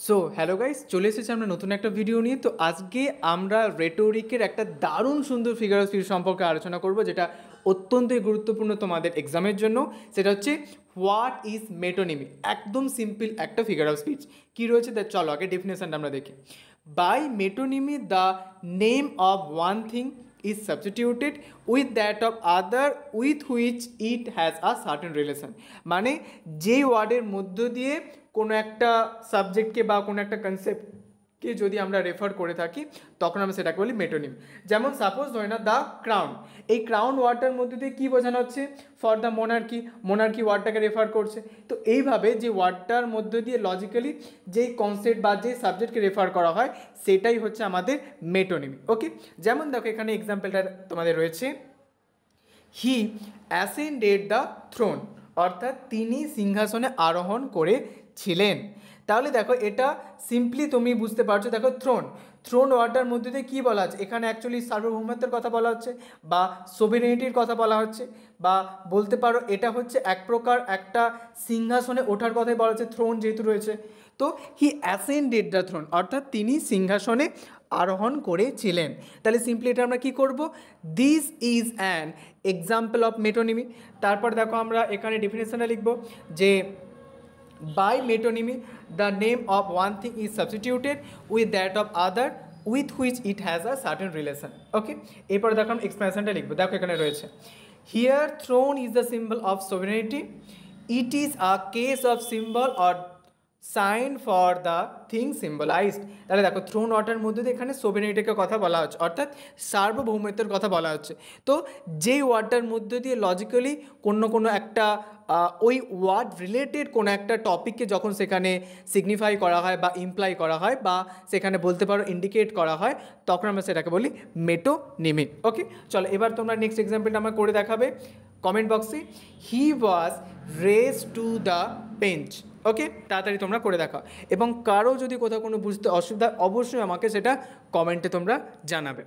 So hello guys, চলে এসেছি আমরা নতুন একটা ভিডিও নিয়ে। তো আজকে আমরা রেটোরিকের একটা দারুণ সুন্দর ফিগার অফ স্পিচ সম্পর্কে আলোচনা করব, যেটা অত্যন্তই গুরুত্বপূর্ণ তোমাদের এক্সামের জন্য। সেটা হচ্ছে হোয়াট ইজ মেটোনিমি। একদম সিম্পল একটা ফিগার অফ স্পিচ। কী রয়েছে তা চলো আগে ডেফিনেশনটা আমরা দেখি। By metonymy the name of one thing is substituted with that of other with which it has a certain relation। মানে যেই ওয়ার্ডের মধ্য দিয়ে কোনো একটা সাবজেক্টকে বা কোনো একটা কনসেপ্টকে যদি আমরা রেফার করে থাকি তখন আমরা সেটাকে বলি মেটোনিম। যেমন সাপোজ ধরে না দ্য ক্রাউন, এই ক্রাউন ওয়ার্ডটার মধ্যে দিয়ে কী বোঝানো হচ্ছে? ফর দ্য মোনার্কি ওয়ার্ডটাকে রেফার করছে। তো এইভাবে যে ওয়ার্ডটার মধ্য দিয়ে লজিক্যালি যেই কনসেপ্ট বা যেই সাবজেক্টকে রেফার করা হয় সেটাই হচ্ছে আমাদের মেটোনিমি। ওকে, যেমন দেখো এখানে এক্সাম্পলটা তোমাদের রয়েছে, হি অ্যাসেন্ডেড দ্য থ্রোন, অর্থাৎ তিনি সিংহাসনে আরোহণ করেছিলেন। তাহলে দেখো এটা সিম্পলি তুমি বুঝতে পারছো। দেখো থ্রোন ওয়ার্ডটার মধ্যে দিয়ে কী বলা হচ্ছে? এখানে অ্যাকচুয়ালি সার্বভৌমত্বের কথা বলা হচ্ছে বা সোভেরেনিটির কথা বলা হচ্ছে, বা বলতে পারো এটা হচ্ছে এক প্রকার একটা সিংহাসনে ওঠার কথাই বলা হচ্ছে, থ্রোন যেহেতু রয়েছে। তো হি অ্যাসেন্ডেড দ্য থ্রোন, অর্থাৎ তিনি সিংহাসনে আরোহণ করেছিলেন। তাহলে সিম্পলি এটা আমরা কী করব? This is an example of metonymy. তারপর দেখো আমরা এখানে ডেফিনেশনটা লিখব যে by metonymy the name of one thing is substituted with that of other with which it has a certain relation. Okay, এরপর দেখো আমরা এক্সপ্রেশনটা লিখবো। দেখো এখানে রয়েছে, here throne is the symbol of sovereignty, it is a case of symbol or sign for the thing symbolised. তাহলে দেখো থ্রোন ওয়ার্ডের মধ্যে দিয়ে এখানে সোভেরেনিটির কথা বলা হচ্ছে, অর্থাৎ সার্বভৌমত্বের কথা বলা হচ্ছে। তো যেই ওয়ার্ডটার মধ্যে দিয়ে লজিক্যালি কোনো একটা ওই ওয়ার্ড রিলেটেড কোনো একটা টপিককে যখন সেখানে সিগনিফাই করা হয় বা ইমপ্লাই করা হয় বা সেখানে বলতে পারো ইন্ডিকেট করা হয়, তখন আমরা সেটাকে বলি মেটোনিমি। ওকে, চলো এবার তোমরা নেক্সট এক্সাম্পলটা আমার করে দেখাবে কমেন্ট বক্সে। হি ওয়াজ রেজ টু দ্য বেঞ্চ। ওকে, তাড়াতাড়ি তোমরা করে দেখাও, এবং কারো যদি কোথাও কোনো বুঝতে অসুবিধা অবশ্যই আমাকে সেটা কমেন্টে তোমরা জানাবে।